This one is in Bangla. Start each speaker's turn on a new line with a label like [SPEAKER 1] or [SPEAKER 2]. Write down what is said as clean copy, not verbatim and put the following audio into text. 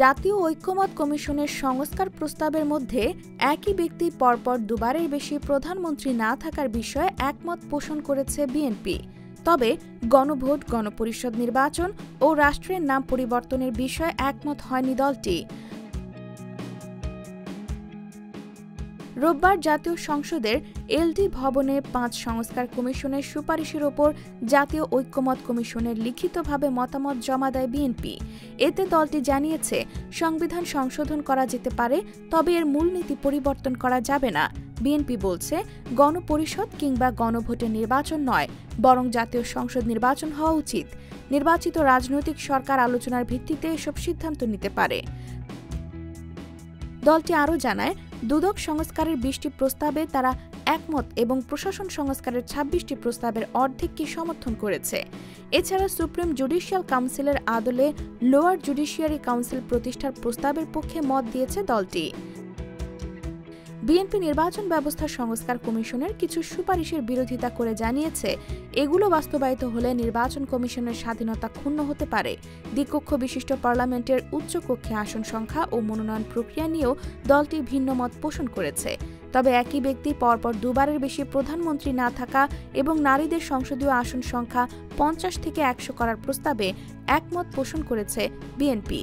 [SPEAKER 1] জাতীয় ঐক্যমত কমিশনের সংস্কার প্রস্তাবের মধ্যে একই ব্যক্তি পরপর দুবারের বেশি প্রধানমন্ত্রী না থাকার বিষয়ে একমত পোষণ করেছে বিএনপি। তবে গণভোট, গণপরিষদ নির্বাচন ও রাষ্ট্রের নাম পরিবর্তনের বিষয়ে একমত হয়নি দলটি। রোববার জাতীয় সংসদের এলডি ভবনে ৫ সংস্কার কমিশনের সুপারিশের ওপর জাতীয় ঐক্যমত কমিশনের লিখিতভাবে মতামত জমা দেয় বিএনপি। এতে দলটি জানিয়েছে, সংবিধান সংশোধন করা যেতে পারে, তবে এর মূলনীতি পরিবর্তন করা যাবে না। বিএনপি বলছে, গণপরিষদ কিংবা গণভোটের নির্বাচন নয়, বরং জাতীয় সংসদ নির্বাচন হওয়া উচিত। নির্বাচিত রাজনৈতিক সরকার আলোচনার ভিত্তিতে এসব সিদ্ধান্ত নিতে পারে। দলটি আরও জানায়, দুদক সংস্কারের ২০টি প্রস্তাবে তারা একমত এবং প্রশাসন সংস্কারের ২৬টি প্রস্তাবের অর্ধেককে সমর্থন করেছে। এছাড়া সুপ্রিম জুডিশিয়াল কাউন্সিলের আদলে লোয়ার জুডিশিয়ারি কাউন্সিল প্রতিষ্ঠার প্রস্তাবের পক্ষে মত দিয়েছে দলটি। বিএনপি নির্বাচন ব্যবস্থা সংস্কার কমিশনের কিছু সুপারিশের বিরোধিতা করে জানিয়েছে, এগুলো বাস্তবায়িত হলে নির্বাচন কমিশনের স্বাধীনতা ক্ষুণ্ণ হতে পারে। দ্বিকক্ষ বিশিষ্ট পার্লামেন্টের উচ্চকক্ষে আসন সংখ্যা ও মনোনয়ন প্রক্রিয়া নিয়েও দলটি ভিন্ন মত পোষণ করেছে। তবে একই ব্যক্তি পরপর দুবারের বেশি প্রধানমন্ত্রী না থাকা এবং নারীদের সংসদীয় আসন সংখ্যা ৫০ থেকে ১০০ করার প্রস্তাবে একমত পোষণ করেছে বিএনপি।